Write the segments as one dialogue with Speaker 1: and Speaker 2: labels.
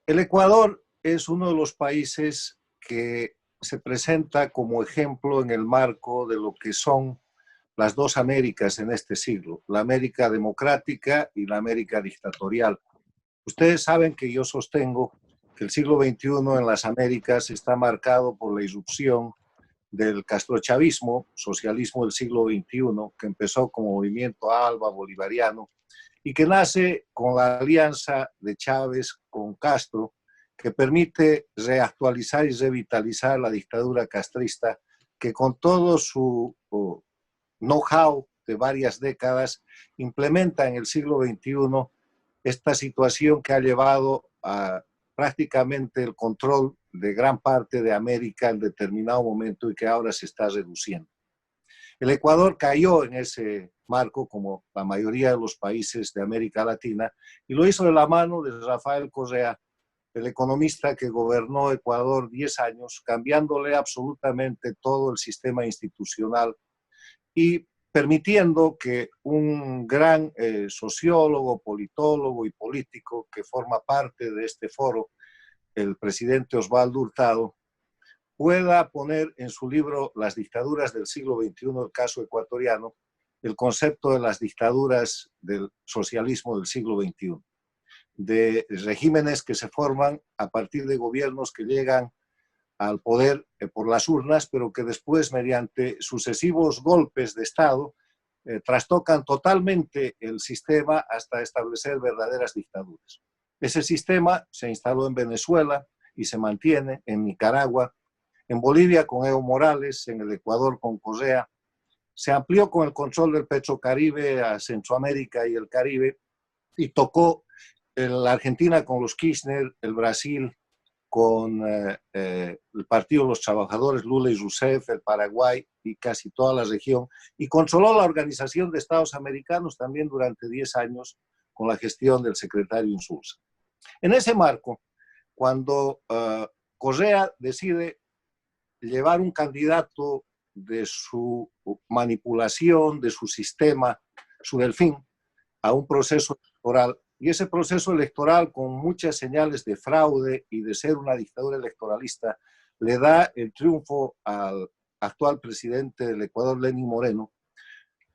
Speaker 1: El Ecuador es uno de los países que se presenta como ejemplo en el marco de lo que son las dos Américas en este siglo, la América democrática y la América dictatorial. Ustedes saben que yo sostengo que el siglo XXI en las Américas está marcado por la irrupción del castrochavismo, socialismo del siglo XXI, que empezó como movimiento ALBA bolivariano y que nace con la alianza de Chávez con Castro, que permite reactualizar y revitalizar la dictadura castrista, que con todo su know-how de varias décadas implementa en el siglo XXI esta situación que ha llevado a prácticamente el control de gran parte de América en determinado momento y que ahora se está reduciendo. El Ecuador cayó en ese marco, como la mayoría de los países de América Latina, y lo hizo de la mano de Rafael Correa, el economista que gobernó Ecuador 10 años, cambiándole absolutamente todo el sistema institucional y permitiendo que un gran sociólogo, politólogo y político que forma parte de este foro, el presidente Osvaldo Hurtado, pueda poner en su libro Las dictaduras del siglo XXI, el caso ecuatoriano, el concepto de las dictaduras del socialismo del siglo XXI, de regímenes que se forman a partir de gobiernos que llegan al poder por las urnas, pero que después, mediante sucesivos golpes de Estado, trastocan totalmente el sistema hasta establecer verdaderas dictaduras. Ese sistema se instaló en Venezuela y se mantiene en Nicaragua, en Bolivia con Evo Morales, en el Ecuador con Correa, se amplió con el control del Petrocaribe a Centroamérica y el Caribe y tocó la Argentina con los Kirchner, el Brasil con el Partido de los Trabajadores, Lula y Rousseff, el Paraguay y casi toda la región, y controló la Organización de Estados Americanos también durante 10 años con la gestión del secretario Insulza. En ese marco, cuando Correa decide llevar un candidato de su manipulación, de su sistema, su delfín, a un proceso electoral, y ese proceso electoral con muchas señales de fraude y de ser una dictadura electoralista, le da el triunfo al actual presidente del Ecuador, Lenín Moreno.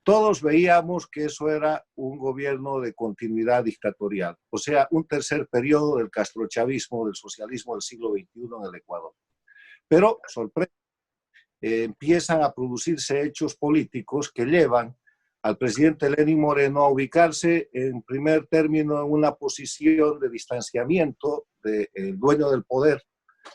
Speaker 1: Todos veíamos que eso era un gobierno de continuidad dictatorial, o sea, un tercer periodo del castrochavismo, del socialismo del siglo XXI en el Ecuador. Pero, sorpresa, empiezan a producirse hechos políticos que llevan al presidente Lenín Moreno a ubicarse en primer término en una posición de distanciamiento del dueño del poder,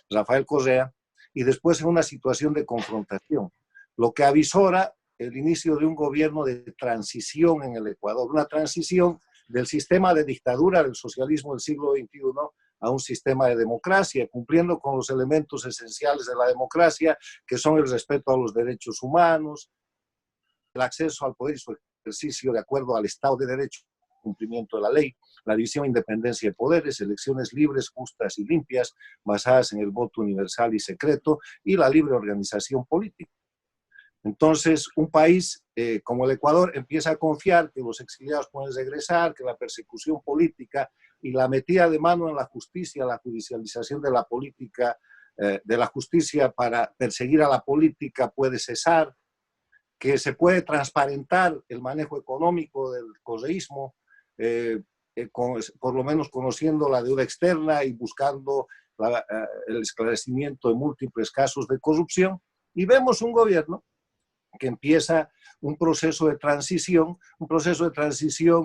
Speaker 1: Rafael Correa, y después en una situación de confrontación, lo que avisora el inicio de un gobierno de transición en el Ecuador, una transición del sistema de dictadura del socialismo del siglo XXI a un sistema de democracia, cumpliendo con los elementos esenciales de la democracia, que son el respeto a los derechos humanos, el acceso al poder y su ejercicio de acuerdo al Estado de Derecho, cumplimiento de la ley, la división e independencia de poderes, elecciones libres, justas y limpias, basadas en el voto universal y secreto, y la libre organización política. Entonces, un país como el Ecuador empieza a confiar que los exiliados pueden regresar, que la persecución política y la metida de mano en la justicia, la judicialización de la política, de la justicia para perseguir a la política puede cesar, que se puede transparentar el manejo económico del correísmo, por lo menos conociendo la deuda externa y buscando el esclarecimiento de múltiples casos de corrupción, y vemos un gobierno que empieza un proceso de transición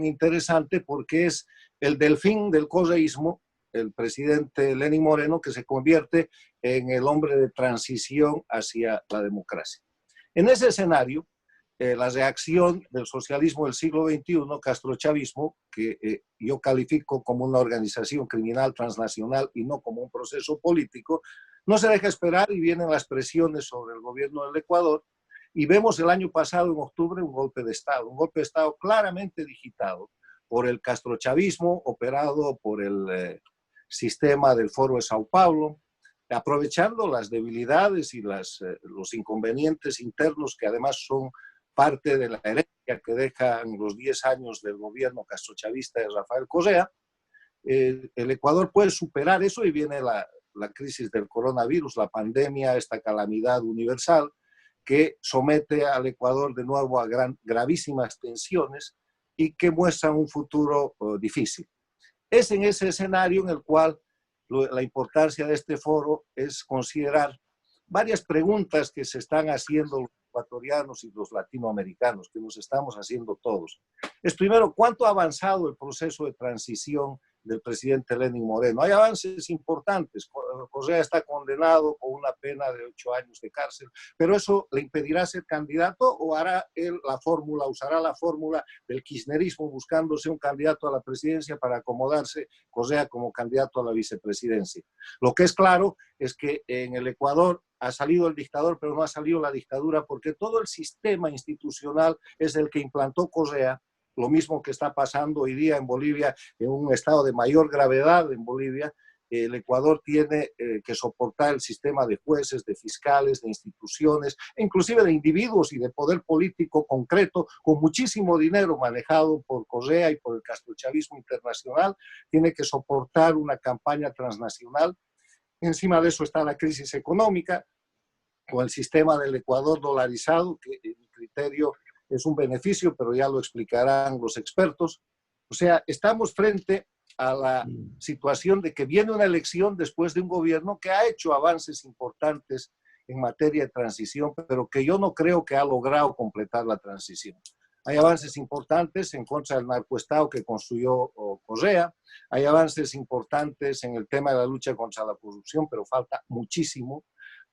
Speaker 1: interesante porque es el delfín del correísmo, el presidente Lenín Moreno, que se convierte en el hombre de transición hacia la democracia. En ese escenario, la reacción del socialismo del siglo XXI, castrochavismo, que yo califico como una organización criminal transnacional y no como un proceso político, no se deja esperar y vienen las presiones sobre el gobierno del Ecuador. Y vemos el año pasado, en octubre, un golpe de Estado claramente digitado por el castrochavismo, operado por el sistema del Foro de Sao Paulo, aprovechando las debilidades y los inconvenientes internos que además son parte de la herencia que dejan los 10 años del gobierno castrochavista de Rafael Correa, el Ecuador puede superar eso y viene la crisis del coronavirus, la pandemia, esta calamidad universal que somete al Ecuador de nuevo a gravísimas tensiones y que muestran un futuro difícil. Es en ese escenario en el cual la importancia de este foro es considerar varias preguntas que se están haciendo los ecuatorianos y los latinoamericanos, que nos estamos haciendo todos. Es primero, ¿cuánto ha avanzado el proceso de transición del presidente Lenín Moreno? Hay avances importantes. Correa está condenado con una pena de 8 años de cárcel, pero ¿eso le impedirá ser candidato o hará él la fórmula, usará la fórmula del kirchnerismo buscándose un candidato a la presidencia para acomodarse Correa como candidato a la vicepresidencia? Lo que es claro es que en el Ecuador ha salido el dictador, pero no ha salido la dictadura, porque todo el sistema institucional es el que implantó Correa, lo mismo que está pasando hoy día en Bolivia, en un estado de mayor gravedad en Bolivia. El Ecuador tiene que soportar el sistema de jueces, de fiscales, de instituciones, e inclusive de individuos y de poder político concreto, con muchísimo dinero manejado por Correa y por el castrochavismo internacional. Tiene que soportar una campaña transnacional. Encima de eso está la crisis económica, con el sistema del Ecuador dolarizado, que en mi criterio es un beneficio, pero ya lo explicarán los expertos. O sea, estamos frente a la situación de que viene una elección después de un gobierno que ha hecho avances importantes en materia de transición, pero que yo no creo que ha logrado completar la transición. Hay avances importantes en contra del narcoestado que construyó Correa, hay avances importantes en el tema de la lucha contra la corrupción, pero falta muchísimo.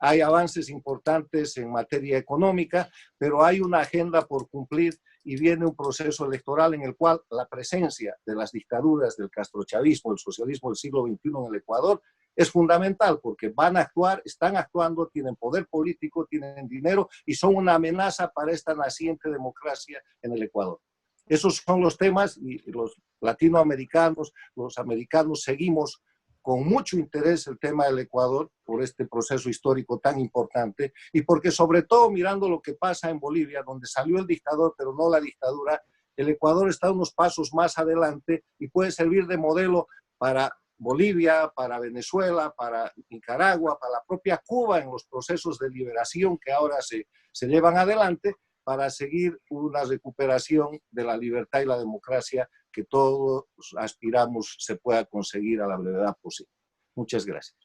Speaker 1: Hay avances importantes en materia económica, pero hay una agenda por cumplir y viene un proceso electoral en el cual la presencia de las dictaduras del castrochavismo, del socialismo del siglo XXI en el Ecuador es fundamental porque van a actuar, están actuando, tienen poder político, tienen dinero y son una amenaza para esta naciente democracia en el Ecuador. Esos son los temas y los latinoamericanos, los americanos seguimos con mucho interés el tema del Ecuador por este proceso histórico tan importante y porque sobre todo mirando lo que pasa en Bolivia, donde salió el dictador pero no la dictadura, el Ecuador está unos pasos más adelante y puede servir de modelo para Bolivia, para Venezuela, para Nicaragua, para la propia Cuba en los procesos de liberación que ahora se llevan adelante para seguir una recuperación de la libertad y la democracia que todos aspiramos se pueda conseguir a la brevedad posible. Muchas gracias.